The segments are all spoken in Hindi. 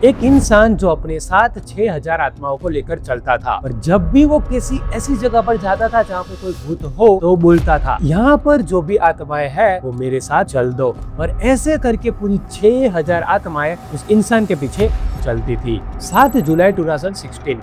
एक इंसान जो अपने साथ 6000 आत्माओं को लेकर चलता था और जब भी वो किसी ऐसी जगह पर जाता था जहाँ पे कोई भूत हो तो बोलता था, यहाँ पर जो भी आत्माएं हैं वो मेरे साथ चल दो। और ऐसे करके पूरी 6000 आत्माएं उस इंसान के पीछे चलती थी। 7 जुलाई 2016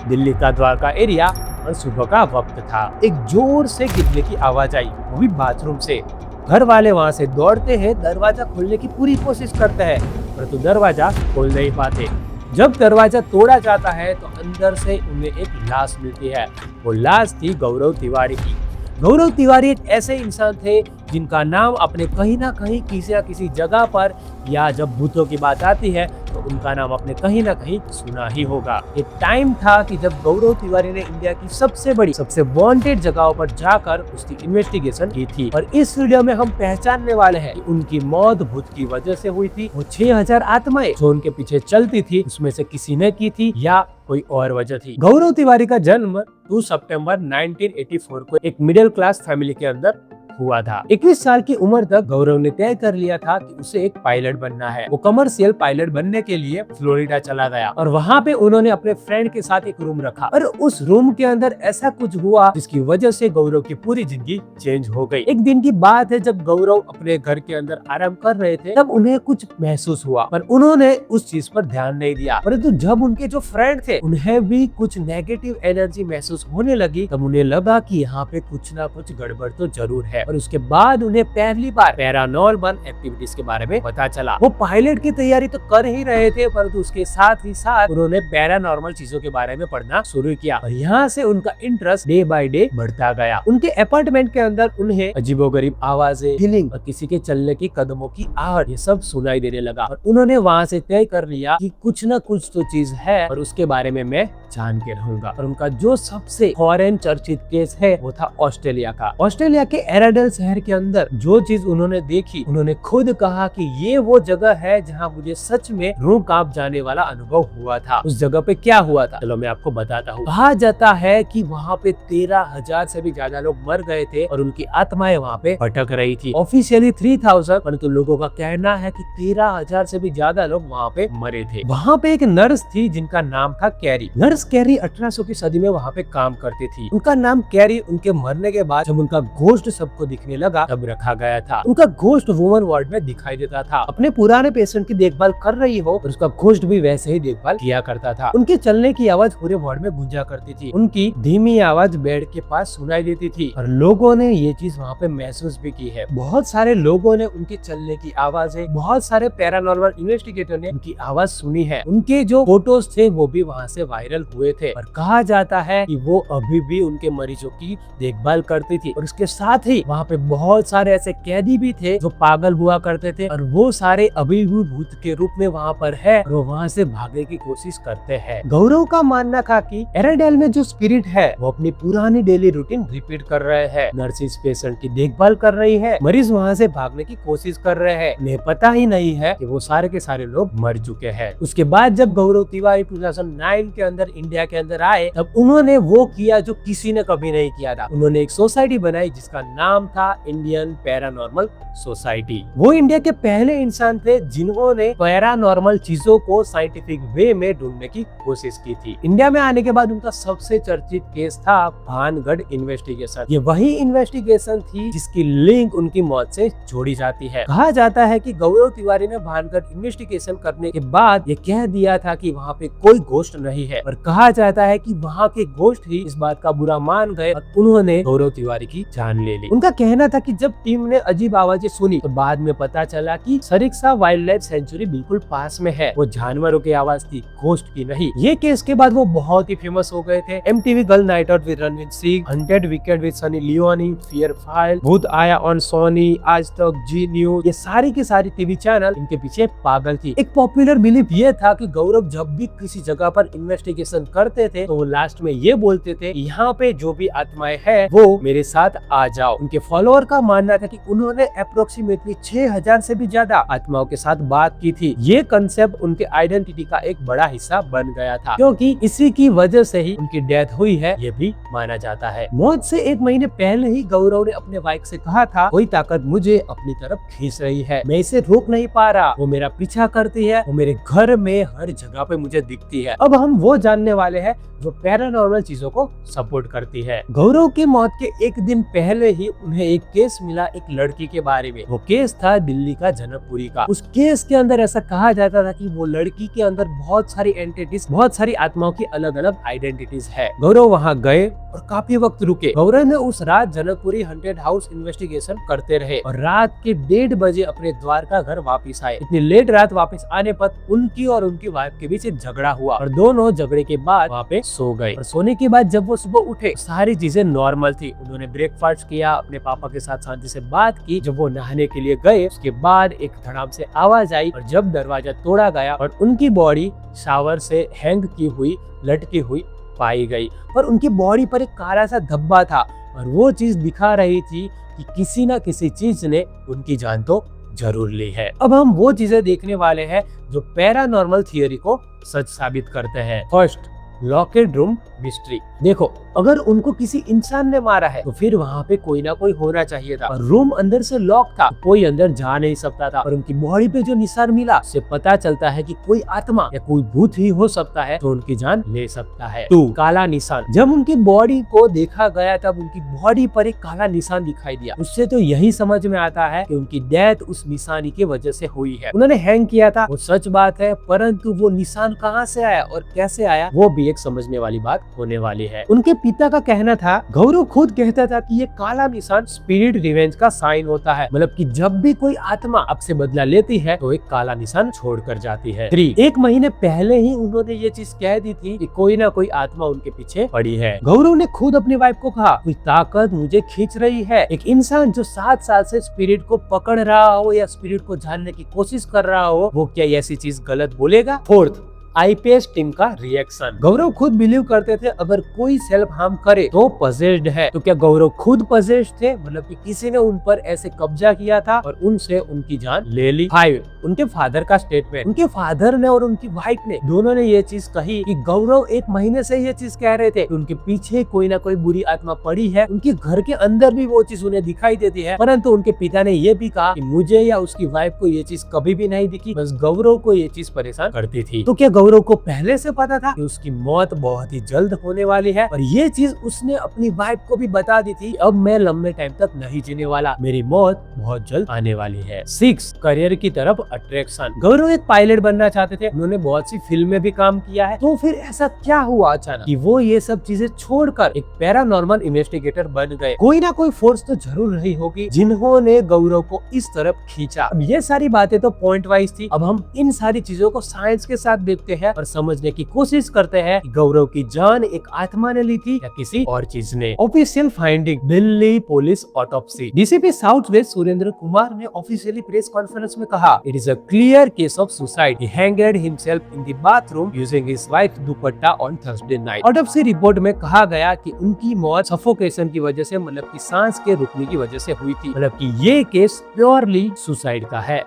दिल्ली का द्वारका एरिया और सुबह का वक्त था। एक जोर से गिरने की आवाज आई, वो भी बाथरूम से। घर वाले वहाँ से दौड़ते हैं, दरवाजा खोलने की पूरी कोशिश करते हैं परंतु दरवाजा खोल नहीं पाते। जब दरवाजा तोड़ा जाता है तो अंदर से उन्हें एक लाश मिलती है। वो लाश थी गौरव तिवारी की। गौरव तिवारी एक ऐसे इंसान थे जिनका नाम अपने कहीं ना कहीं किसी न किसी जगह पर या जब भूतों की बात आती है तो उनका नाम अपने कहीं ना कहीं सुना ही होगा। एक टाइम था कि जब गौरव तिवारी ने इंडिया की सबसे बड़ी, सबसे वांटेड जगहों पर जाकर उसकी इन्वेस्टिगेशन की थी। और इस वीडियो में हम पहचानने वाले हैं कि उनकी मौत भूत की वजह से हुई थी। वो 6000 आत्माएं जो उनके पीछे चलती थी उसमें से किसी ने की थी या कोई और वजह थी। गौरव तिवारी का जन्म 2 सितंबर 1984 को एक मिडिल क्लास फैमिली के अंदर हुआ था। 21 साल की उम्र तक गौरव ने तय कर लिया था कि उसे एक पायलट बनना है। वो कमर्शियल पायलट बनने के लिए फ्लोरिडा चला गया और वहाँ पे उन्होंने अपने फ्रेंड के साथ एक रूम रखा। और उस रूम के अंदर ऐसा कुछ हुआ जिसकी वजह से गौरव की पूरी जिंदगी चेंज हो गई। एक दिन की बात है जब गौरव अपने घर के अंदर आराम कर रहे थे तब उन्हें कुछ महसूस हुआ पर उन्होंने उस चीज पर ध्यान नहीं दिया। परंतु जब उनके जो फ्रेंड थे उन्हें भी कुछ नेगेटिव एनर्जी महसूस होने लगी तब उन्हें लगा कि यहाँ पे कुछ ना कुछ गड़बड़ तो जरूर है। और उसके बाद उन्हें पहली बार पैरानॉर्मल एक्टिविटीज के बारे में पता चला। वो पायलट की तैयारी तो कर ही रहे थे परंतु उसके साथ ही साथ उन्होंने पैरानॉर्मल चीजों के बारे में पढ़ना शुरू किया और यहाँ से उनका इंटरेस्ट डे बाय डे बढ़ता गया। उनके अपार्टमेंट के अंदर उन्हें अजीबोगरीब आवाजें, फीलिंग और किसी के चलने की कदमों की आहट ये सब सुनाई देने लगा। और उन्होंने वहाँ से तय कर लिया कि कुछ न कुछ तो चीज है और उसके बारे में मैं जान के रहूंगा। और उनका जो सबसे फॉरेन चर्चित केस है वो था ऑस्ट्रेलिया का। ऑस्ट्रेलिया के एराडेल शहर के अंदर जो चीज उन्होंने देखी, उन्होंने खुद कहा कि ये वो जगह है जहाँ मुझे सच में रूह कांप जाने वाला अनुभव हुआ था। उस जगह पे क्या हुआ था चलो मैं आपको बताता हूँ। कहा जाता है कि वहाँ पे 13,000 से भी ज्यादा लोग मर गए थे और उनकी आत्माएं वहाँ पे भटक रही थी। ऑफिशियली 3000 परंतु लोगों का कहना है कि 13,000 से भी ज्यादा लोग वहाँ पे मरे थे। वहाँ पे एक नर्स थी जिनका नाम था कैरी। नर्स कैरी 1800 की सदी में वहाँ पे काम करती थी। उनका नाम कैरी उनके मरने के बाद जब उनका घोस्ट सबको दिखने लगा तब रखा गया था। उनका घोस्ट वुमन वार्ड में दिखाई देता था। अपने पुराने पेशेंट की देखभाल कर रही हो और उसका घोस्ट भी वैसे ही देखभाल किया करता था। उनके चलने की आवाज पूरे वार्ड में गूंजा करती थी। उनकी धीमी आवाज बेड के पास सुनाई देती थी और लोगों ने ये चीज वहाँ पे महसूस भी की है। बहुत सारे लोगों ने उनके चलने की आवाजें, बहुत सारे पैरानॉर्मल इन्वेस्टिगेटर ने उनकी आवाज सुनी है। उनके जो फोटोज थे वो भी वहाँ से वायरल हुए थे और कहा जाता है कि वो अभी भी उनके मरीजों की देखभाल करती थी। और उसके साथ ही वहाँ पे बहुत सारे ऐसे कैदी भी थे जो पागल हुआ करते थे और वो सारे अभी भी भूत के रूप में वहाँ पर है और वो वहाँ से भागने की कोशिश करते हैं। गौरव का मानना था कि एराडेल में जो स्पिरिट है वो अपनी पुरानी डेली रूटीन रिपीट कर रहे हैं। नर्सिस पेशेंट की देखभाल कर रही है, मरीज वहाँ से भागने की कोशिश कर रहे हैं। उन्हें पता ही नहीं है कि वो सारे के सारे लोग मर चुके हैं। उसके बाद जब गौरव तिवारी 2009 के अंदर इंडिया के अंदर आए तब उन्होंने वो किया जो किसी ने कभी नहीं किया था। उन्होंने एक सोसाइटी बनाई जिसका नाम था इंडियन पैरानॉर्मल सोसाइटी। वो इंडिया के पहले इंसान थे जिन्होंने पैरानॉर्मल चीजों को साइंटिफिक वे में ढूंढने की कोशिश की थी। इंडिया में आने के बाद उनका सबसे चर्चित केस था भानगढ़ इन्वेस्टिगेशन। ये वही इन्वेस्टिगेशन थी जिसकी लिंक उनकी मौत से जोड़ी जाती है। कहा जाता है कि गौरव तिवारी ने भानगढ़ इन्वेस्टिगेशन करने के बाद ये कह दिया था कि वहाँ पे कोई घोस्ट नहीं है और कहा जाता है कि वहाँ के घोस्ट ही इस बात का बुरा मान गए और उन्होंने गौरव तिवारी की जान ले ली। उनका कहना था कि जब टीम ने अजीब आवाजें सुनी तो बाद में पता चला कि सरिस्का वाइल्ड लाइफ सेंचुरी बिल्कुल पास में है। वो जानवरों की आवाज थी, घोस्ट की नहीं। ये केस के बाद वो बहुत ही फेमस हो गए थे। MTV girl night out with Ranveer Singh, haunted weekend with Sunny Leone, fear file, भूत आया ऑन सोनी, आज तक, जी न्यूज, ये सारी की सारी टीवी चैनल इनके पीछे पागल थी। एक पॉपुलर बिलीफ ये था कि गौरव जब भी किसी जगह पर इन्वेस्टिगेशन करते थे तो वो लास्ट में ये बोलते थे यहाँ पे जो भी आत्माएं है वो मेरे साथ आ जाओ। उनके फॉलोअर का मानना था कि उन्होंने अप्रोक्सीमेटली 6000 से भी ज्यादा आत्माओं के साथ बात की थी। ये कंसेप्ट उनके आइडेंटिटी का एक बड़ा हिस्सा बन गया था, क्योंकि इसी की वजह से ही उनकी डेथ हुई है, ये भी माना जाता है। मौत से 1 महीने पहले ही गौरव ने अपने वाइफ से कहा था, कोई ताकत मुझे अपनी तरफ खींच रही है, मैं इसे रोक नहीं पा रहा, वो मेरा पीछा करती है, वो मेरे घर में हर जगह पे मुझे दिखती है। अब हम वो जानने वाले हैं जो पैरानॉर्मल चीजों को सपोर्ट करती है। गौरव की मौत के 1 दिन पहले ही उन्हें एक केस मिला एक लड़की के बारे में। वो केस था दिल्ली का जनकपुरी का। उस केस के अंदर ऐसा कहा जाता था कि वो लड़की के अंदर बहुत सारी एंटिटीज, बहुत सारी आत्माओं की अलग अलग आइडेंटिटीज है। गौरव वहाँ गए और काफी वक्त रुके। गौरव ने उस रात जनकपुरी हॉन्टेड हाउस इन्वेस्टिगेशन करते रहे और रात के 1:30 बजे अपने द्वारका घर वापिस आए। इतनी लेट रात वापस आने पर उनकी और उनकी वाइफ के बीच एक झगड़ा हुआ और दोनों झगड़े के बाद वहाँ पे सो गए। और सोने के बाद जब वो सुबह उठे, सारी चीजें नॉर्मल थी। उन्होंने ब्रेकफास्ट किया, अपने पापा के साथ शांति से बात की। जब वो नहाने के लिए गए, उसके बाद एक धड़ाम से आवाज आई और जब दरवाजा तोड़ा गया और उनकी बॉडी शावर से हैंग की हुई, लटकी हुई पाई गई। पर उनकी बॉडी पर एक काला सा धब्बा था और वो चीज दिखा रही थी कि किसी न किसी चीज ने उनकी जान तो जरूर ली है। अब हम वो चीजें देखने वाले हैं जो पैरानॉर्मल थियरी को सच साबित करते हैं। First, locked room mystery. देखो, अगर उनको किसी इंसान ने मारा है तो फिर वहाँ पे कोई ना कोई होना चाहिए था। और रूम अंदर से लॉक था, कोई अंदर जा नहीं सकता था। और उनकी बॉडी पे जो निशान मिला, उससे पता चलता है कि कोई आत्मा या कोई भूत ही हो सकता है जो उनकी जान ले सकता है। 2, काला निशान। जब उनकी बॉडी को देखा गया तब उनकी बॉडी पर एक काला निशान दिखाई दिया। उससे तो यही समझ में आता है कि उनकी डेथ उस निशानी की वजह से हुई है। उन्होंने हैंग किया था, वो सच बात है, परंतु वो निशान कहाँ से आया और कैसे आया, वो भी एक समझने वाली बात होने वाली है। उनके पिता का कहना था, गौरव खुद कहता था कि ये काला निशान स्पिरिट रिवेंज का साइन होता है। मतलब कि जब भी कोई आत्मा आपसे बदला लेती है तो एक काला निशान छोड़कर जाती है। 3, 1 महीने पहले ही उन्होंने ये चीज कह दी थी कि कोई ना कोई आत्मा उनके पीछे पड़ी है। गौरव ने खुद अपनी वाइफ को कहा, कोई ताकत मुझे खींच रही है। एक इंसान जो 7 साल से स्पिरिट को पकड़ रहा हो या स्पिरिट को जानने की कोशिश कर रहा हो, वो क्या ऐसी चीज गलत बोलेगा? 4, आईपीएस टीम का रिएक्शन। गौरव खुद बिलीव करते थे अगर कोई सेल्फ हार्म करे तो पजेस्ड है। तो क्या गौरव खुद पजेस्ड थे? मतलब कि किसी ने उन पर ऐसे कब्जा किया था और उनसे उनकी जान ले ली। 5, उनके फादर का स्टेटमेंट। उनके फादर ने और उनकी वाइफ ने दोनों ने ये चीज कही कि गौरव 1 महीने से ये चीज कह रहे थे कि उनके पीछे कोई ना कोई बुरी आत्मा पड़ी है। उनके घर के अंदर भी वो चीज उन्हें दिखाई देती है, परंतु उनके पिता ने ये भी कहा कि मुझे या उसकी वाइफ को ये चीज कभी भी नहीं दिखी, बस गौरव को ये चीज परेशान करती थी। तो क्या गौरव को पहले से पता था कि उसकी मौत बहुत ही जल्द होने वाली है? और ये चीज उसने अपनी वाइफ को भी बता दी थी, अब मैं लंबे टाइम तक नहीं जीने वाला, मेरी मौत बहुत जल्द आने वाली है। 6, करियर की तरफ अट्रैक्शन। गौरव एक पायलट बनना चाहते थे, उन्होंने बहुत सी फिल्म में भी काम किया है। तो फिर ऐसा क्या हुआ अचानक कि वो ये सब चीजें छोड़कर एक पैरानॉर्मल इन्वेस्टिगेटर बन गए? कोई ना कोई फोर्स तो जरूर रही होगी जिन्होंने गौरव को इस तरफ खींचा। अब ये सारी बातें तो पॉइंट वाइज थी, अब हम इन सारी चीजों को साइंस के साथ देखते हैं और समझने की कोशिश करते हैं कि गौरव की जान एक आत्मा ने ली थी या किसी और चीज ने। Official finding, Delhi police autopsy. DCP south west Surendra Kumar ने ऑफिशियली प्रेस कॉन्फ्रेंस में कहा, it is a clear case of suicide, he hanged himself in the bathroom using his wife dupatta on Thursday night. Autopsy report में कहा गया कि उनकी मौत सफोकेशन की वजह से, मतलब कि सांस के रुकने की वजह से हुई थी। मतलब कि ये केस प्योरली सुसाइड का है।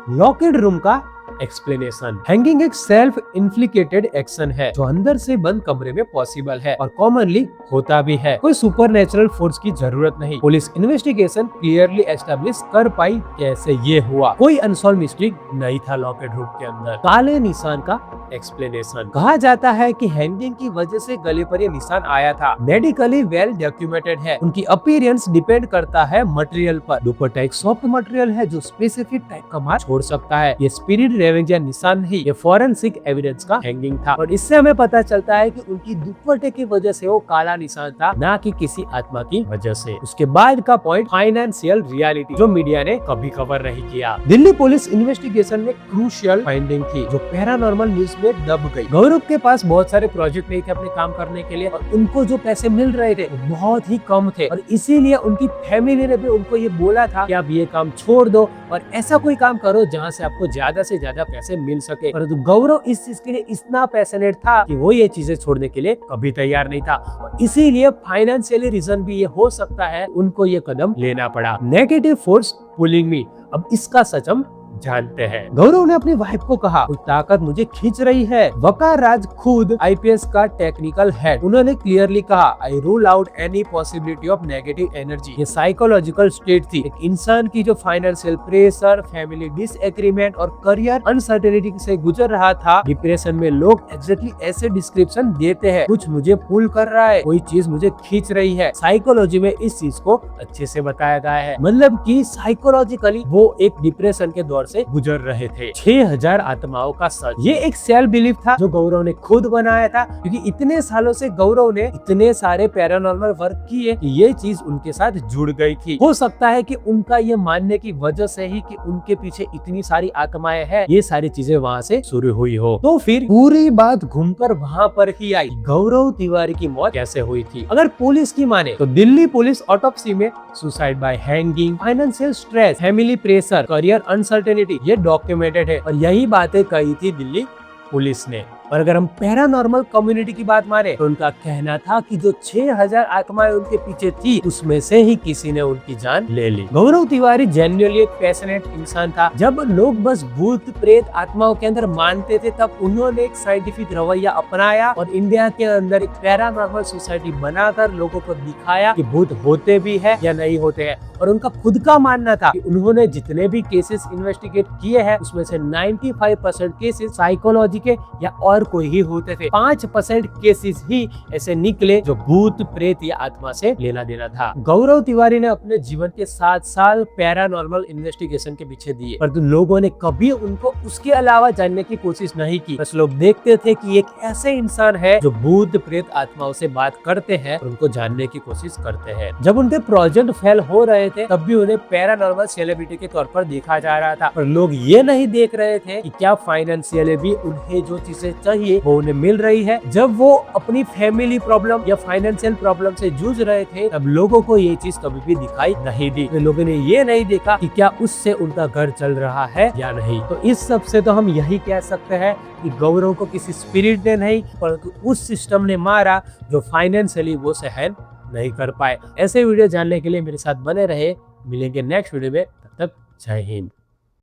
लॉकेड रूम का एक्सप्लेनेशन। हैंगिंग एक सेल्फ इन्फ्लिकेटेड एक्शन है जो अंदर से बंद कमरे में पॉसिबल है और कॉमनली होता भी है। कोई सुपरनेचुरल फोर्स की जरूरत नहीं। पुलिस इन्वेस्टिगेशन क्लियरली एस्टेब्लिश कर पाई कैसे ये हुआ। कोई अनसॉल्व मिस्ट्री नहीं था लॉकेड रूम के अंदर। काले निशान का एक्सप्लेनेशन। कहा जाता है कि हैंगिंग की वजह से गले पर ये निशान आया था। मेडिकली वेल डॉक्यूमेंटेड है। उनकी अपीयरेंस डिपेंड करता है मटेरियल पर। दुपट्टा एक सॉफ्ट मटेरियल है जो स्पेसिफिक टाइप का मार्क छोड़ सकता है। ये स्पिरिट रेवेंज या निशान नहीं, ये फॉरेंसिक एविडेंस का हैंगिंग था और इससे हमें पता चलता है कि उनकी दुपट्टे की वजह से वो काला निशान था, ना कि किसी आत्मा की वजह से। उसके बाद का पॉइंट, फाइनेंशियल रियलिटी, जो मीडिया ने कभी कवर नहीं किया। दिल्ली पुलिस इन्वेस्टिगेशन में क्रूशियल फाइंडिंग थी जो पैरानॉर्मल न्यूज में दब गई। गौरव के पास बहुत सारे प्रोजेक्ट नहीं थे अपने काम करने के लिए और उनको जो पैसे मिल रहे थे वो बहुत ही कम थे और इसीलिए उनकी फैमिली ने भी उनको ये बोला था कि आप ये काम छोड़ दो और ऐसा कोई काम करो जहाँ से आपको ज्यादा से ज्यादा पैसे मिल सके। परंतु गौरव इस चीज के लिए इतना पैशनेट था कि वो ये चीजें छोड़ने के लिए कभी तैयार नहीं था, और इसीलिए फाइनेंशियली रीजन भी ये हो सकता है उनको ये कदम लेना पड़ा। नेगेटिव फोर्स पुलिंग मी, अब इसका सच हम जानते हैं। गौरव ने अपनी वाइफ को कहा, कोई ताकत मुझे खींच रही है। वकार राज खुद आईपीएस का टेक्निकल हेड, उन्होंने क्लियरली कहा, I rule out any possibility of negative energy. ये साइकोलॉजिकल स्टेट थी एक इंसान की जो फाइनेंशियल प्रेशर, फैमिली डिसएग्रीमेंट और करियर अनसर्टेनिटी से गुजर रहा था। डिप्रेशन में लोग एग्जैक्टली ऐसे डिस्क्रिप्शन देते हैं, कुछ मुझे पुल कर रहा है, कोई चीज मुझे खींच रही है। साइकोलॉजी में इस चीज को अच्छे से बताया गया है, मतलब कि साइकोलॉजिकली वो एक डिप्रेशन के दौर से गुजर रहे थे। 6000 आत्माओं का सच, ये एक सेल्फ बिलीफ था जो गौरव ने खुद बनाया था, क्योंकि इतने सालों से गौरव ने इतने सारे पैरानॉर्मल वर्क किए कि ये चीज उनके साथ जुड़ गई थी। हो सकता है कि उनका ये मानने की वजह से ही कि उनके पीछे इतनी सारी आत्माएं हैं, ये सारी चीजें वहाँ से शुरू हुई हो। तो फिर पूरी बात घूमकर वहाँ पर ही आई, गौरव तिवारी की मौत कैसे हुई थी। अगर पुलिस की माने तो दिल्ली पुलिस ऑटोप्सी में suicide bye hanging, financial stress, family pressure, career uncertainty ये डॉक्यूमेंटेड है, और यही बातें कही थी दिल्ली पुलिस ने। और अगर हम पैरानॉर्मल कम्युनिटी की बात माने तो उनका कहना था कि जो 6000 आत्माएं उनके पीछे थी उसमें से ही किसी ने उनकी जान ले ली। गौरव तिवारी जेन्युइनली एक पैशनेट इंसान था। जब लोग बस भूत प्रेत आत्माओं के अंदर मानते थे तब उन्होंने एक साइंटिफिक रवैया अपनाया और इंडिया के अंदर एक पैरानॉर्मल सोसाइटी बनाकर लोगों को दिखाया कि भूत होते भी है या नहीं होते हैं। और उनका खुद का मानना था कि उन्होंने जितने भी केसेस इन्वेस्टिगेट किए हैं उसमें से 95% केसेस साइकोलॉजी के या और कोई ही होते थे। 5% केसेस ही ऐसे निकले जो भूत प्रेत या आत्मा से लेना देना था। गौरव तिवारी ने अपने जीवन के 7 साल पैरानॉर्मल इन्वेस्टिगेशन के पीछे दिए, परंतु लोगों ने कभी उनको उसके अलावा जानने की कोशिश नहीं की। बस लोग देखते थे कि एक ऐसे इंसान है जो भूत प्रेत आत्माओं से बात करते हैं और उनको जानने की कोशिश करते हैं। जब उनके प्रोजेक्ट फेल हो रहे थे तब भी उन्हें पैरानॉर्मल सेलिब्रिटी के तौर पर देखा जा रहा था, पर लोग ये नहीं देख रहे थे कि क्या फाइनेंशियली भी उन्हें जो चीजें चाहिए वो उन्हें मिल रही है। जब वो अपनी फैमिली प्रॉब्लम या फाइनेंशियल प्रॉब्लम से जूझ रहे थे तब लोगों को ये चीज कभी भी दिखाई नहीं दी। तो लोगों ने ये नहीं देखा कि क्या उससे उनका घर चल रहा है या नहीं। तो इस सब से तो हम यही कह सकते हैं कि गौरव को किसी स्पिरिट ने नहीं परंतु उस सिस्टम ने मारा जो फाइनेंशियली वो सहन नहीं कर पाए। ऐसे वीडियो जानने के लिए मेरे साथ बने रहे। मिलेंगे नेक्स्ट वीडियो में, तब तक जय हिंद।